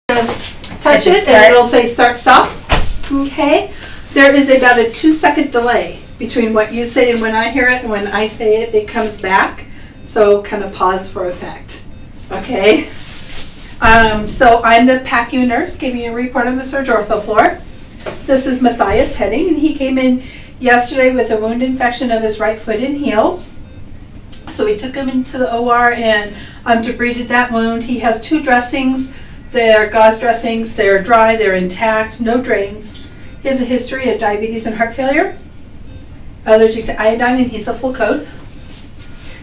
Just touch it and it'll say start stop. Okay. There is about a 2-second delay between what you say and when I hear it, and when I say it, it comes back. So kind of pause for effect. Okay. So I'm the PACU nurse giving you a report on the surge ortho floor. This is Matthias Hedding, and he came in yesterday with a wound infection of his right foot and heel. So we took him into the OR and debrided that wound. He has 2 dressings. They're gauze dressings. They're dry. They're intact. No drains. He has a history of diabetes and heart failure, allergic to iodine, and he's a full code.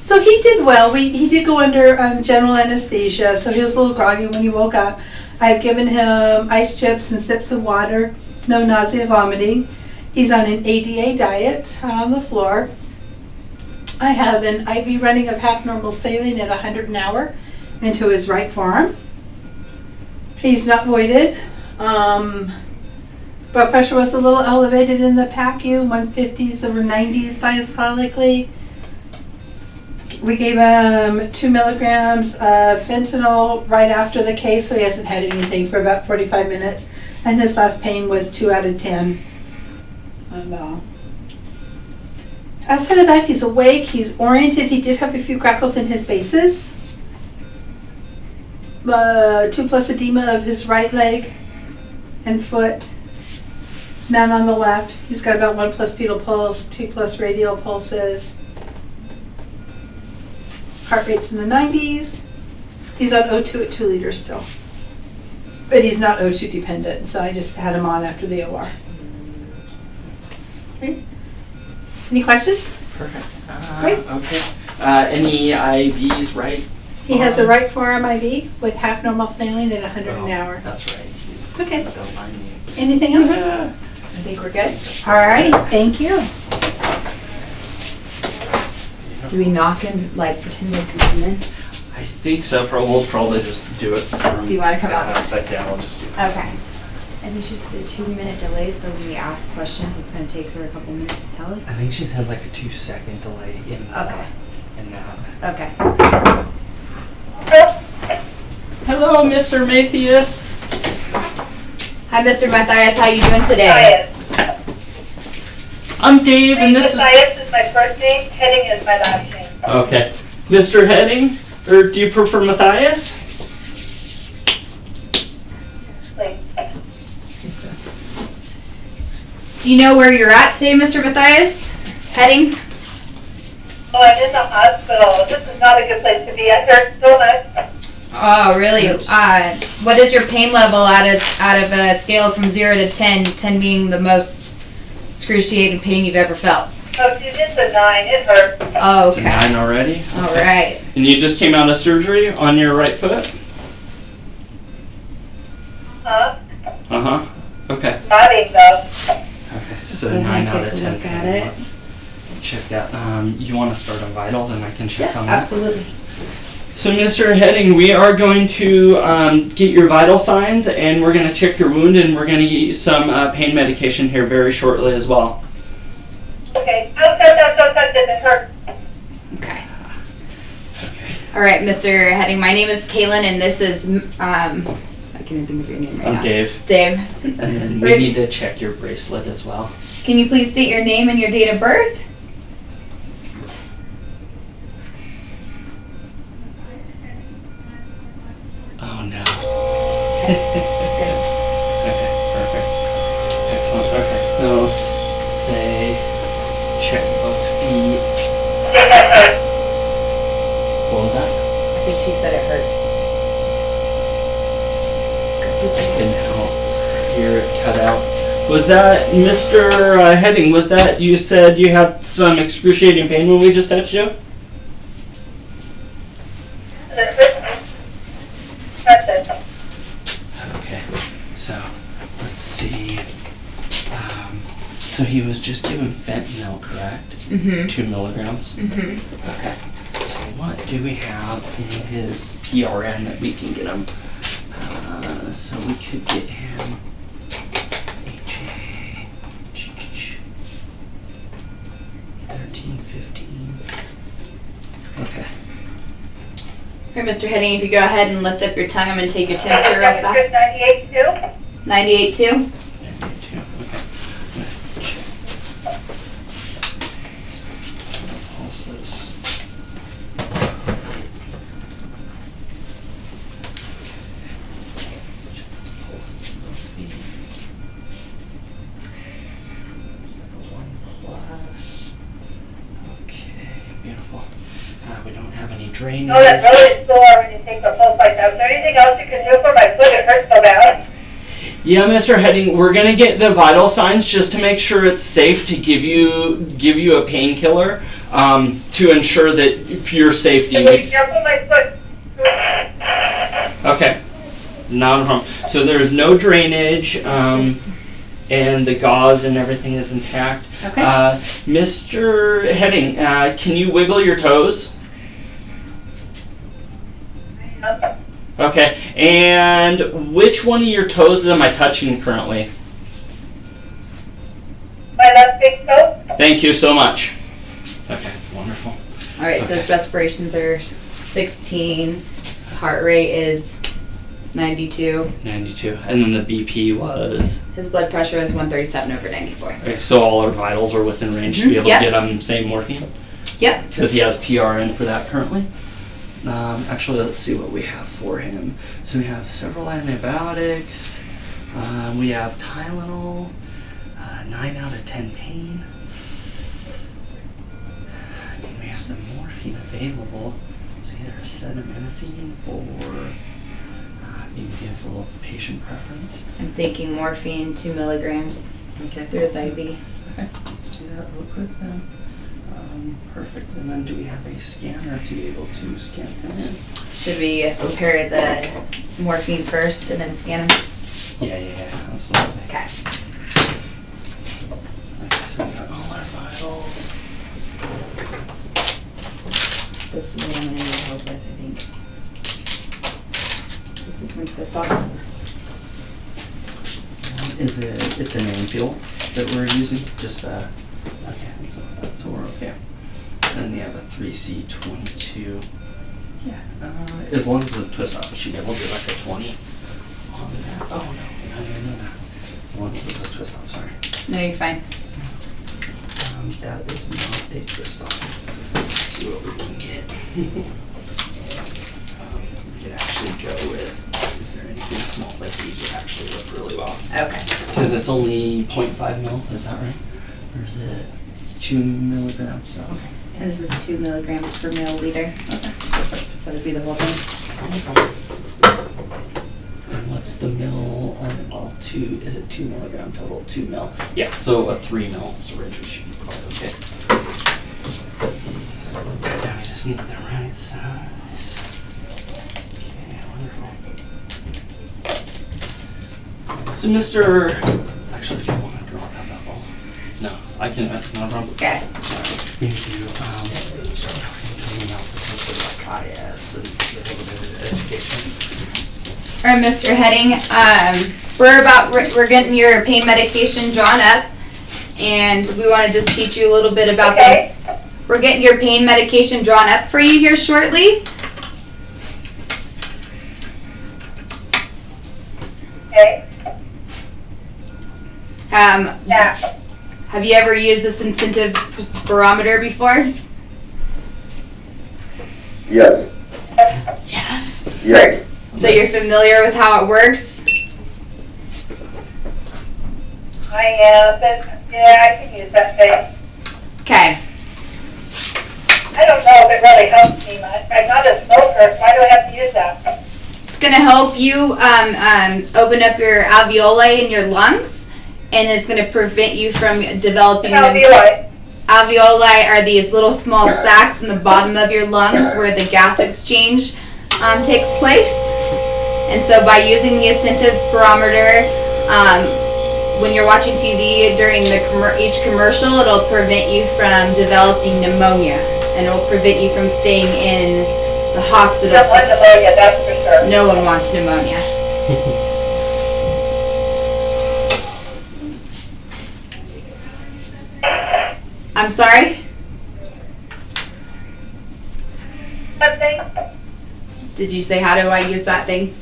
So he did well. He did go under general anesthesia, so he was a little groggy when he woke up. I've given him ice chips and sips of water. No nausea, vomiting. He's on an ADA diet on the floor. I have an IV running of half normal saline at 100 an hour into his right forearm. He's not voided. Blood pressure was a little elevated in the PACU, 150s over 90s diastolically. We gave him 2 milligrams of fentanyl right after the case, so he hasn't had anything for about 45 minutes. And his last pain was 2 out of 10. And, outside of that, he's awake, he's oriented. He did have a few crackles in his bases. 2+ edema of his right leg and foot. None on the left. He's got about 1+ pedal pulse, 2+ radial pulses. Heart rate's in the 90s. He's on O2 at 2 liters still. But he's not O2 dependent, so I just had him on after the OR. Okay. Any questions? Perfect. Great. Okay. Any IVs, right? He has a right forearm IV with half normal saline at 100 an hour. That's right. It's okay. Don't mind me. Anything else? I think we're good. All right. Thank you. Do we knock and like pretend they can come in? I think so. We'll probably just do it. Do you want to come that out? aspect? Yeah, we'll just do it. Okay. And it's just a 2-minute delay, so when we ask questions, it's going to take her a couple minutes to tell us. I think she's had like a 2-second delay in Okay. In that. Okay. Hello, Mr. Matthias. Hi, Mr. Matthias. How you doing today? I'm Dave, and this is. Matthias is my first name. Hedding is my last name. Okay, Mr. Hedding, or do you prefer Matthias? Please. Do you know where you're at today, Mr. Matthias? Heading? Oh, I'm in the hospital. This is not a good place to be. I heard so much. Oh, really? What is your pain level out of a scale from 0 to 10, 10 being the most excruciating pain you've ever felt? Oh, dude, it's a 9. It hurts. Oh, It's a okay. 9 already. All right. And you just came out of surgery on your right foot? Huh? Uh-huh. Okay. Nodding, though. Okay, so Go ahead 9 and out take of a 10. look at it. Let's check that. You want to start on vitals and I can check Yeah, on that? absolutely. So Mr. Hedding, we are going to get your vital signs and we're going to check your wound and we're going to get you some pain medication here very shortly as well. Okay. Don't touch it. It hurts. Okay. Okay. All right, Mr. Hedding. My name is Kalyn, and this is I can't even think of your name right now. I'm Dave. Dave. And then we Right. need to check your bracelet as well. Can you please state your name and your date of birth? Oh no. Okay, perfect. Excellent. Okay, so say check both feet. What was that? I think she said it hurts. I can hear it cut out. Was that Mr. Hedding? Was that you said you had some excruciating pain when we just touched you? That's it. Okay, so let's see. So he was just given fentanyl, correct? Mm-hmm. 2 milligrams. Mm-hmm. Okay. So what do we have in his PRN that we can get him? So we could get him HA 13, 15. Okay. Here, Mr. Hedding, if you go ahead and lift up your tongue, I'm going to take your temperature real fast. 98.2. 98.2. 92. Okay. Pulses. Pulses of the feet. 1+. Okay, beautiful. We don't have any drainage. Oh, that's really sore when you take the pulse like that. Is there anything else you can do for my foot? It hurts so bad. Yeah, Mr. Hedding, we're gonna get the vital signs just to make sure it's safe to give you a painkiller to ensure that for your safety. Can you careful my foot? Okay, not a problem. So there's no drainage, and the gauze and everything is intact. Okay. Mr. Hedding, can you wiggle your toes? Okay, and which one of your toes am I touching currently? My left big toe? Thank you so much. Okay, wonderful. All right, so his respirations are 16. His heart rate is 92. 92, and then the BP was? His blood pressure is 137/94. Okay, so all our vitals are within range to be able Yep. to get him same morphine? Yep. Because he has PRN for that currently. Actually, let's see what we have for him. So we have several antibiotics. We have Tylenol, 9 out of 10 pain. And we have the morphine available. So either acetaminophen or you can give a little patient preference. I'm thinking morphine, 2 milligrams Okay. through his IV. Okay, let's do that real quick then. Perfect. And then do we have a scanner to be able to scan him in? Should we prepare the morphine first and then scan him? Yeah, absolutely. Okay. Okay, so we got all our vitals. This is what I'm going to need help with, I think. This is my twist off. It's an ampoule that we're using. Just okay, so we're okay. And we have a 3C22. Yeah, as long as it's twist off, it should be able to do like a 20 on that. Oh no, I didn't know that. As long as it's a twist off, sorry. No, you're fine. That is not a twist off. Let's see what we can get. We could actually go with, is there anything small? Like these would actually work really well. Okay. Because it's only 0.5 mil, is that right? Or is it, it's 2 milligrams, so. Okay. And this is 2 milligrams per milliliter. Okay, perfect. So it'd be the whole thing. And what's the mil on all 2, is it 2 milligram total? 2 mil. Yeah, so a 3 mil syringe, we should be quite okay. Now we just need the right size. Okay, wonderful. So Mr. Actually, if you want to draw that up all. No, I can, that's not a problem. Okay. We need to, out the IS and get a little bit of education. All right, Mr. Hedding, we're getting your pain medication drawn up, and we want to just teach you a little bit about we're getting your pain medication drawn up for you here shortly. Okay. Yeah. Have you ever used this incentive spirometer before? Yes. Yes. Yes. So you're familiar with how it works? I am, but yeah, I can use that thing. Okay. I don't know if it really helps me much. I'm not a smoker. Why do I have to use that? It's going to help you open up your alveoli in your lungs, and it's going to prevent you from developing How do you like? Alveoli are these little small sacs in the bottom of your lungs where the gas exchange takes place. And so by using the incentive spirometer, when you're watching TV during each commercial, it'll prevent you from developing pneumonia, and it'll prevent you from staying in the hospital. Don't want pneumonia, that's for sure. No one wants pneumonia. I'm sorry? Something? Did you say, how do I use that thing?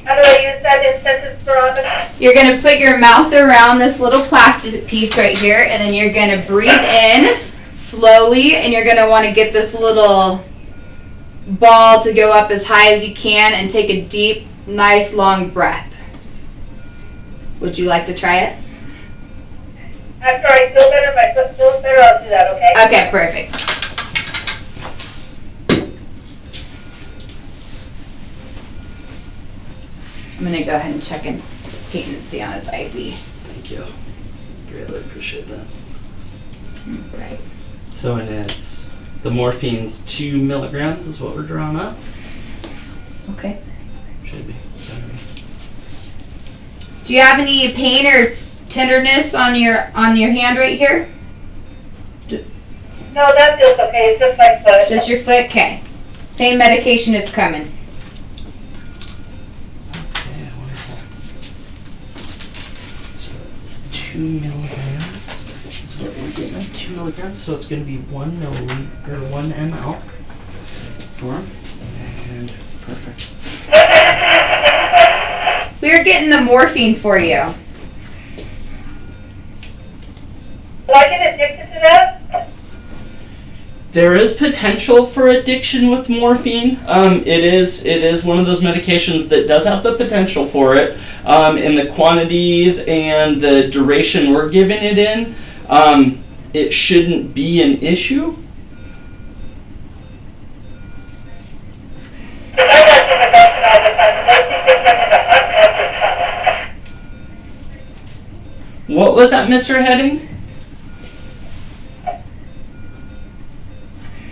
How do I use that incentive spirometer? You're going to put your mouth around this little plastic piece right here, and then you're going to breathe in slowly, and you're going to want to get this little ball to go up as high as you can and take a deep, nice, long breath. Would you like to try it? After I feel better, my foot feels better, I'll do that, okay? Okay, perfect. I'm going to go ahead and check in Peyton and see on his IV. Thank you. Greatly appreciate that. Right. So, and it's, the morphine's 2 milligrams is what we're drawing up. Okay. Should be. Do you have any pain or tenderness on your hand right here? No, that feels okay, it's just my foot. Just your foot? Okay. Pain medication is coming. Okay, wonderful. So it's 2 milligrams. That's what we're getting at, 2 milligrams. So it's going to be 1 milliliter or 1 ml form. And perfect. We're getting the morphine for you. Will I get addicted to that? There is potential for addiction with morphine. It is one of those medications that does have the potential for it. In the quantities and the duration we're giving it in, it shouldn't be an issue. Because I got some addiction all the time, mostly just under the hot mess or something. What was that, Mr. Hedding?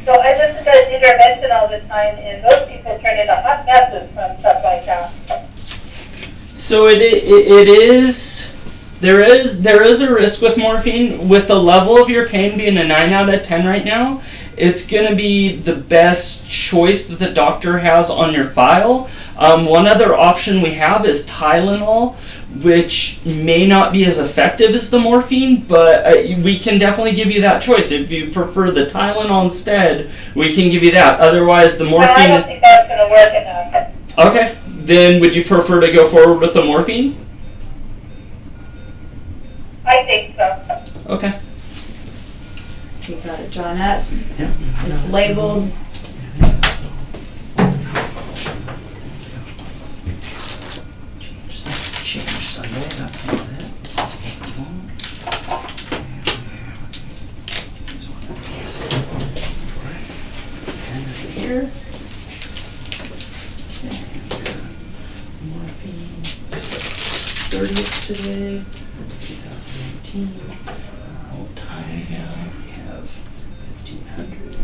So I listen to intervention all the time, and those people turn into hot messes from stuff like that. So it is, there is a risk with morphine. With the level of your pain being a 9 out of 10 right now, it's going to be the best choice that the doctor has on your file. One other option we have is Tylenol, which may not be as effective as the morphine, but we can definitely give you that choice. If you prefer the Tylenol instead, we can give you that. Otherwise, the morphine... No, I don't think that's going to work enough. Okay. Then would you prefer to go forward with the morphine? I think so. Okay. So you got it drawn up. Yeah. It's labeled. Change Sunday, that's not it. It's one. There's one of these. And here. Morphine. 30th today, 2018. What time we have? We have 1500.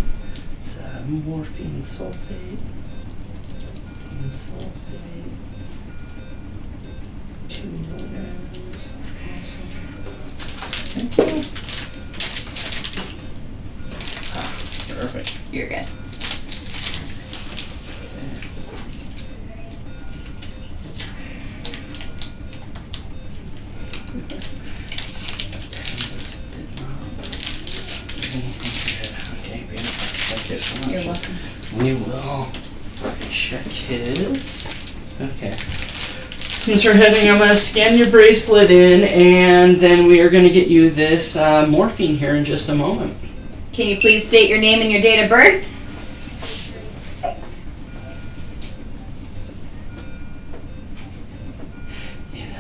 It's morphine sulfate. Morphine sulfate. 2 milligrams. Awesome. Thank you. Perfect. You're good. Okay, beautiful. Thank you so much. You're welcome. We will check his. Okay. Mr. Hedding, I'm going to scan your bracelet in, and then we are going to get you this morphine here in just a moment. Can you please state your name and your date of birth? And,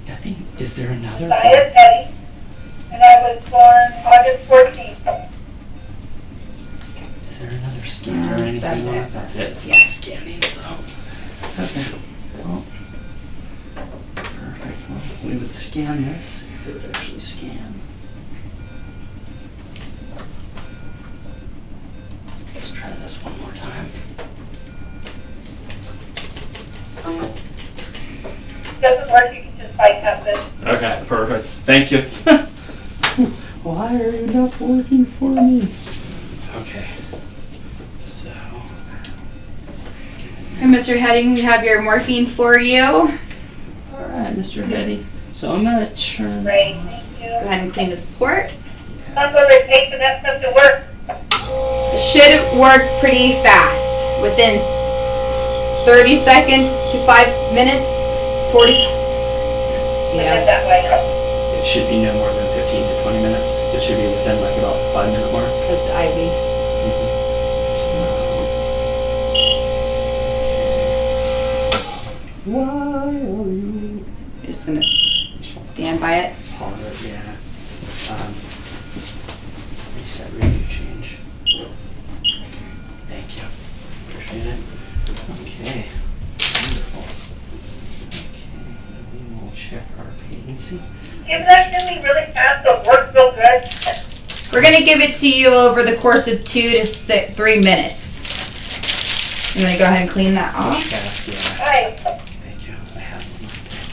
I think, is there another? I am Hedding, and I was born August 14th. Is there another scan or anything? That's on it. That's it. It's Yeah. not scanning, so. Okay. Well, perfect. Well, we would scan this if it would actually scan. Let's try this one more time. Doesn't work, you can just bypass it. Okay, perfect. Thank you. Why are you not working for me? Okay. So. And Mr. Hedding, we have your morphine for you. All right, Mr. Hedding. So I'm gonna turn. Great, thank you. Go ahead and clean this port. How long will it take for that stuff to work? It should work pretty fast. within 30 seconds to 5 minutes, 40. Do you Put it know? that way. It should be no more than 15 to 20 minutes. It should be within like about 5-minute mark. Because the IV. Why are you? You're just gonna stand by it. Pause it, yeah. Reset review change. Thank you. Appreciate it. Okay. Wonderful. Okay. We will check our patency. Give that to me really fast, so it works real good. We're gonna give it to you over the course of 2 to 3 minutes. I'm gonna go ahead and clean that Push off. fast, yeah. Hi. Thank you. I have one right there.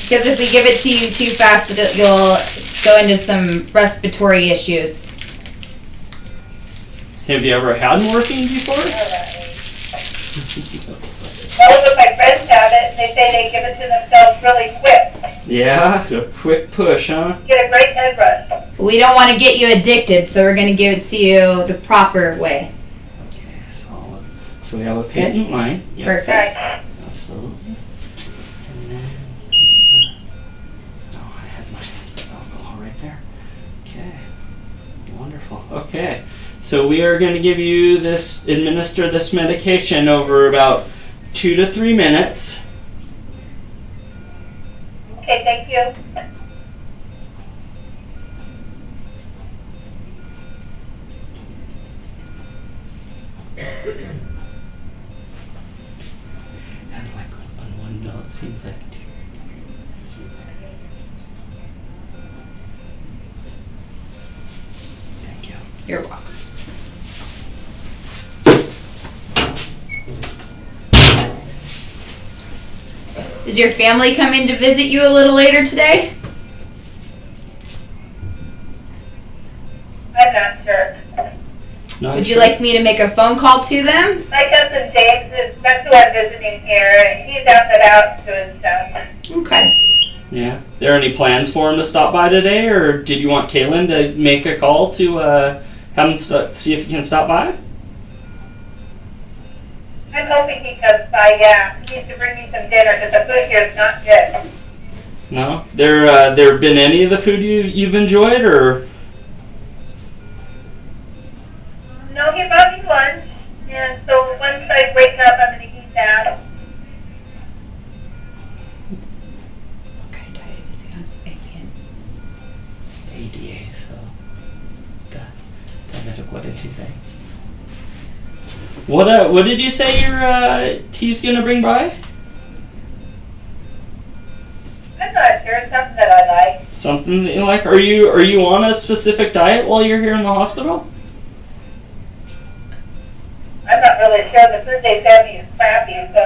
Because if we give it to you too fast, you'll go into some respiratory issues. Have you ever had morphine before? Most of my friends have it, and they say they give it to themselves really quick. Yeah, a quick push, huh? Get a great head rush. We don't want to get you addicted, so we're going to give it to you the proper way. Okay, solid. So we have a patent line. Yep. Perfect. Right. Absolutely. And then, oh, I had my alcohol right there. Okay. Wonderful. Okay. So we are going to give you this, administer this medication over about 2 to 3 minutes. Okay, thank you. And like on one note, seems like. Thank you. You're welcome. Is your family coming to visit you a little later today? I'm not sure. Not Would you sure. like me to make a phone call to them? My cousin James that's who I'm visiting here, and he's out and about doing stuff. Okay. Yeah. There any plans for him to stop by today, or did you want Kalyn to make a call to have him see if he can stop by? I'm hoping he comes by, yeah. He needs to bring me some dinner, because the food here is not good. No. There been any of the food you've enjoyed, or? No, he brought me lunch, and so once I wake up, I'm going to eat that. Okay, diet is on ADA, so what did you say? What did you say he's gonna bring by? I'm not sure. It's something that I like. Something that you like? Are you on a specific diet while you're here in the hospital? I'm not really sure. The food they sent me is crappy, so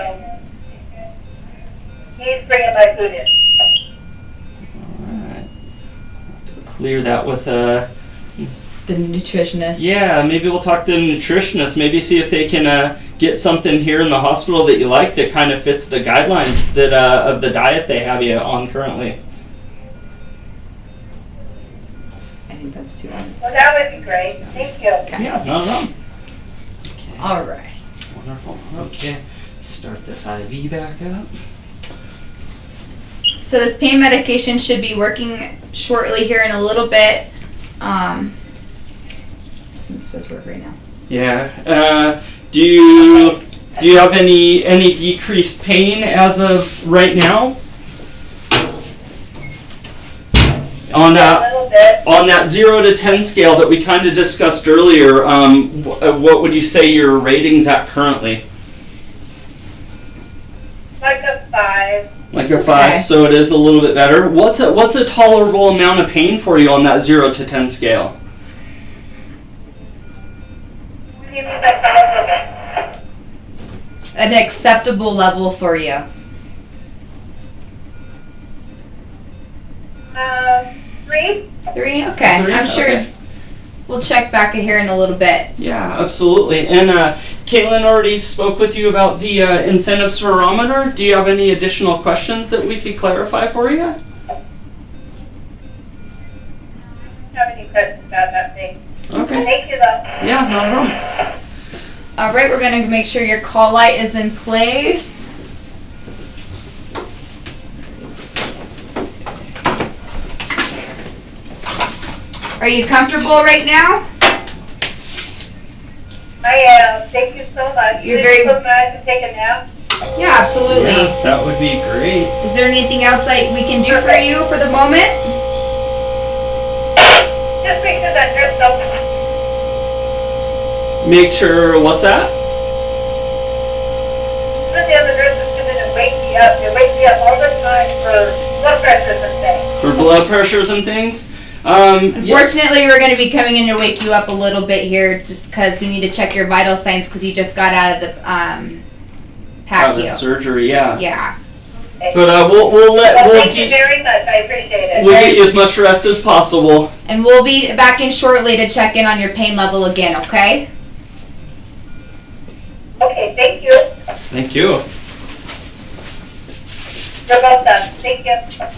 he's bringing my food in. Alright. Clear that with The nutritionist. yeah, maybe we'll talk to the nutritionist, maybe see if they can get something here in the hospital that you like that kind of fits the guidelines that of the diet they have you on currently. I think that's 2 minutes. Well, that would be great. Thank you. Okay. Yeah, no. Okay. All right. Wonderful. Okay. Start this IV back up. So this pain medication should be working shortly here in a little bit. It's supposed to work right now. Yeah. Do you have any decreased pain as of right now? On A little bit. on that 0 to 10 scale that we kind of discussed earlier, what would you say your rating's at currently? Like a 5. Like a 5, Okay. so it is a little bit better. What's a tolerable amount of pain for you on that 0 to 10 scale? What do you mean by tolerable? An acceptable level for you. 3? 3? Okay. 3? I'm sure Okay. we'll check back here in a little bit. Yeah, absolutely. And Kalyn already spoke with you about the incentive spirometer. Do you have any additional questions that we could clarify for you? about that thing. Okay. Thank you, though. Yeah, not a problem. All right, we're gonna make sure your call light is in place. Are you comfortable right now? I am. Thank you so much. You're Did very- you close my eyes and take a nap? Yeah, absolutely. Yeah, that would be great. Is there anything else we can do for you for the moment? Just make sure that nurse don't. Make sure, what's that? Some of the other nurses come in and wake me up. They wake me up all the time for blood pressures and things. For blood pressures and things? Yeah. Unfortunately, we're going to be coming in to wake you up a little bit here just because we need to check your vital signs because you just got out of the Out PACU. of surgery, yeah. Yeah. But we'll Well, we'll thank you very much. I appreciate it. we'll get you as much rest as possible. And we'll be back in shortly to check in on your pain level again, okay? Okay, thank you. Thank you. You're both done. Thank you.